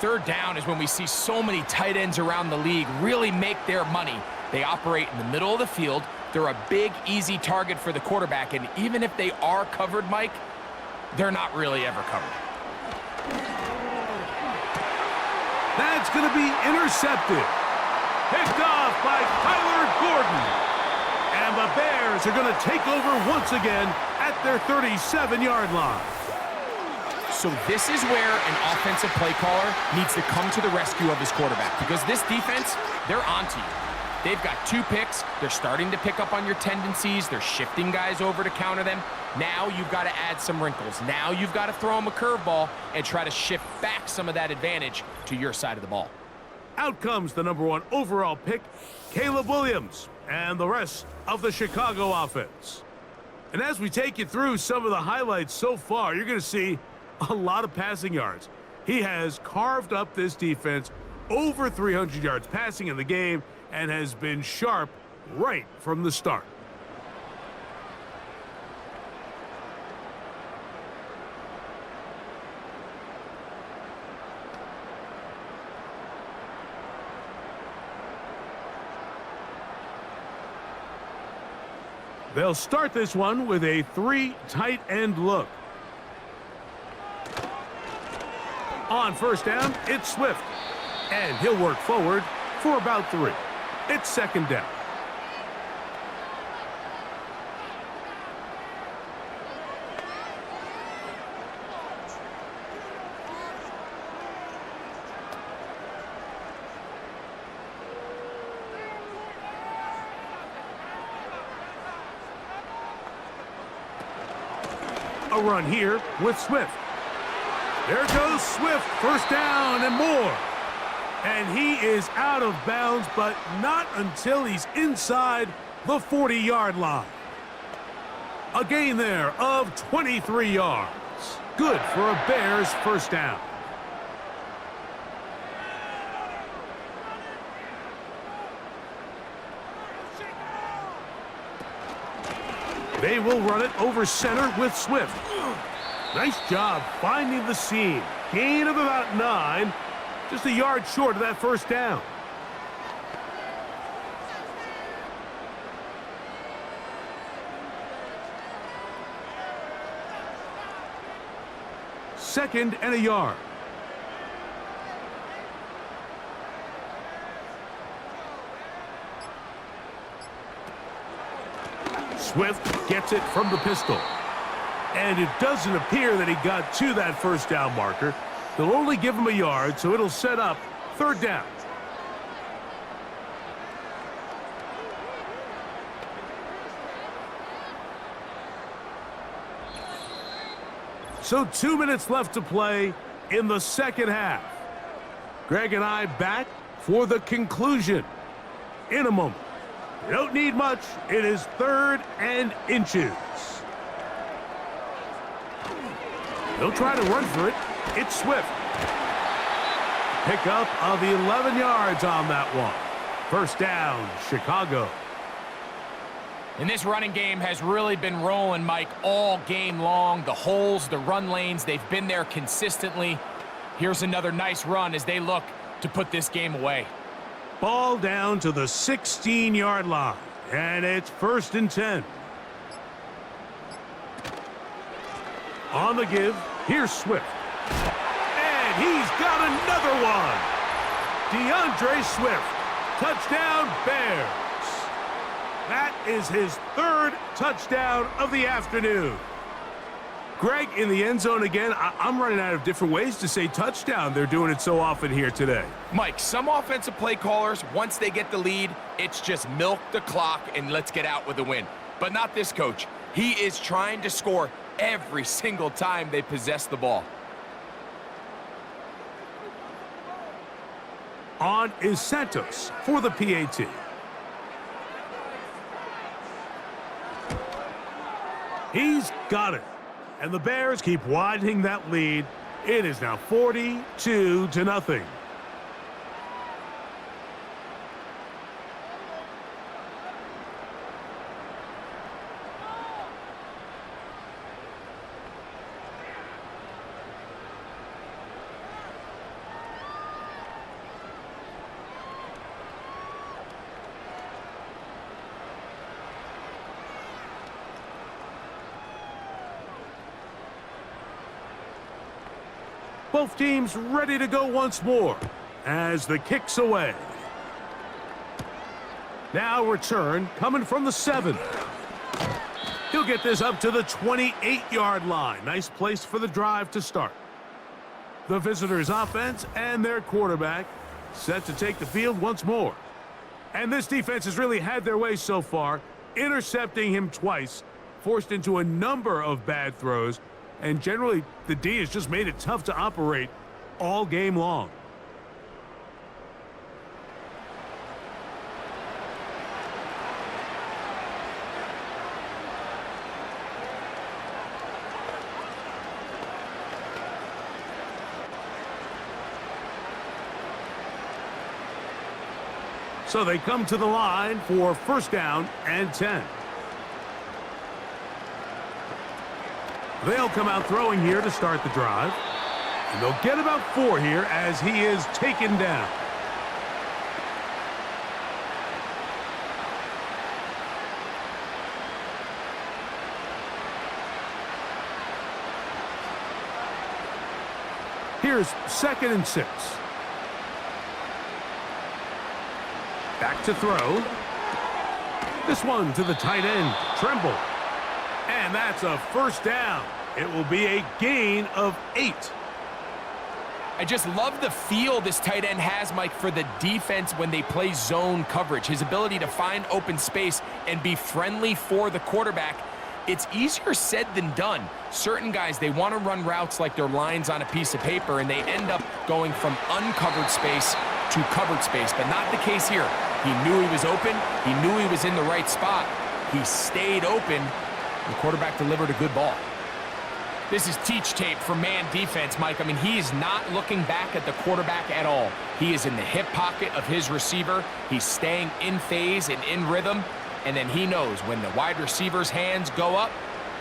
3rd down is when we see so many tight ends around the league really make their money. They operate in the middle of the field. They're a big, easy target for the quarterback, and even if they are covered, Mike, they're not really ever covered. That's going to be intercepted. Picked off by Tyler Gordon. And the Bears are going to take over once again at their 37-yard line. So this is where an offensive play caller needs to come to the rescue of his quarterback, because this defense, they're onto you. They've got 2 picks. They're starting to pick up on your tendencies. They're shifting guys over to counter them. Now you've got to add some wrinkles. Now you've got to throw them a curveball and try to shift back some of that advantage to your side of the ball. Out comes the #1 overall pick, Caleb Williams, and the rest of the Chicago offense. And as we take you through some of the highlights so far, you're going to see a lot of passing yards. He has carved up this defense, over 300 yards passing in the game, and has been sharp right from the start. They'll start this one with a 3 tight end look. On first down, it's Swift. And he'll work forward for about 3. It's second down. A run here with Swift. There goes Swift, first down and more. And he is out of bounds, but not until he's inside the 40-yard line. A gain there of 23 yards. Good for a Bears first down. They will run it over center with Swift. Nice job finding the seam. Gain of about 9. Just a yard short of that first down. Second and a yard. Swift gets it from the pistol. And it doesn't appear that he got to that first down marker. They'll only give him a yard, so it'll set up third down. So 2 minutes left to play in the second half. Greg and I back for the conclusion in a moment. You don't need much. It is 3rd and inches. They'll try to run for it. It's Swift. Pickup of 11 yards on that one. First down, Chicago. And this running game has really been rolling, Mike, all game long. The holes, the run lanes, they've been there consistently. Here's another nice run as they look to put this game away. Ball down to the 16-yard line, and it's 1st and 10. On the give, here's Swift. And he's got another one. DeAndre Swift, touchdown Bears. That is his 3rd touchdown of the afternoon. Greg, in the end zone again. I'm running out of different ways to say touchdown. They're doing it so often here today. Mike, some offensive play callers, once they get the lead, it's just milk the clock and let's get out with a win. But not this coach. He is trying to score every single time they possess the ball. On is Santos for the PAT. He's got it. And the Bears keep widening that lead. It is now 42-0. Both teams ready to go once more as the kick's away. Now return coming from the 7. He'll get this up to the 28-yard line. Nice place for the drive to start. The visitors' offense and their quarterback set to take the field once more. And this defense has really had their way so far, intercepting him twice, forced into a number of bad throws, and generally the D has just made it tough to operate all game long. So they come to the line for first down and 10. They'll come out throwing here to start the drive. And they'll get about 4 here as he is taken down. Here's 2nd and 6. Back to throw. This one to the tight end, Tremble. And that's a first down. It will be a gain of 8. I just love the feel this tight end has, Mike, for the defense when they play zone coverage. His ability to find open space and be friendly for the quarterback. It's easier said than done. Certain guys, they want to run routes like they're lines on a piece of paper, and they end up going from uncovered space to covered space, but not the case here. He knew he was open. He knew he was in the right spot. He stayed open. The quarterback delivered a good ball. This is teach tape for man defense, Mike. I mean, he is not looking back at the quarterback at all. He is in the hip pocket of his receiver. He's staying in phase and in rhythm. And then he knows when the wide receiver's hands go up,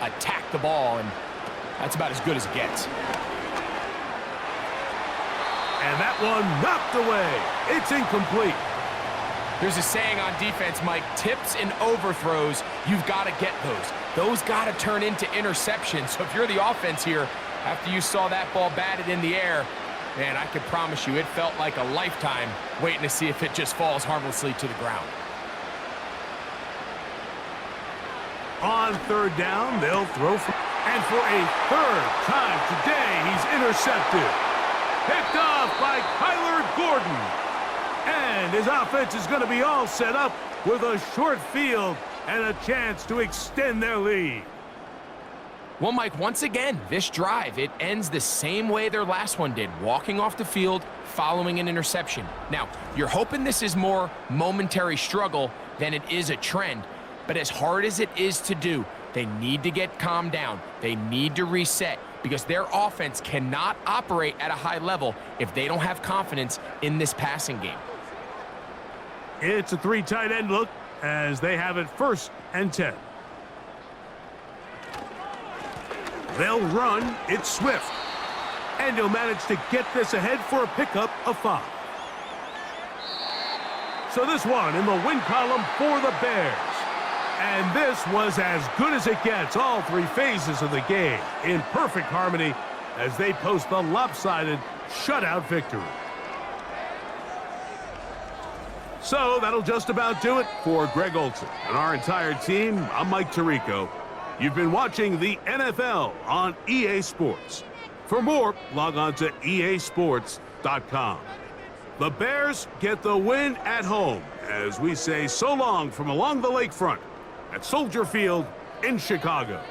attack the ball, and that's about as good as it gets. And that one knocked away. It's incomplete. There's a saying on defense, Mike, tips and overthrows, you've got to get those. Those got to turn into interceptions. So if you're the offense here, after you saw that ball batted in the air, man, I can promise you it felt like a lifetime waiting to see if it just falls harmlessly to the ground. On 3rd down, they'll throw for... And for a 3rd time today, he's intercepted. Picked off by Kyler Gordon. And his offense is going to be all set up with a short field and a chance to extend their lead. Well, Mike, once again, this drive, it ends the same way their last one did, walking off the field, following an interception. Now, you're hoping this is more momentary struggle than it is a trend, but as hard as it is to do, they need to get calmed down. They need to reset because their offense cannot operate at a high level if they don't have confidence in this passing game. It's a 3 tight end look as they have it 1st and 10. They'll run. It's Swift. And he'll manage to get this ahead for a pickup of 5. So this one in the win column for the Bears. And this was as good as it gets, all 3 phases of the game, in perfect harmony as they post the lopsided shutout victory. So that'll just about do it for Greg Olson and our entire team. I'm Mike Tirico. You've been watching the NFL on EA Sports. For more, log on to easports.com. The Bears get the win at home as we say so long from along the lakefront at Soldier Field in Chicago.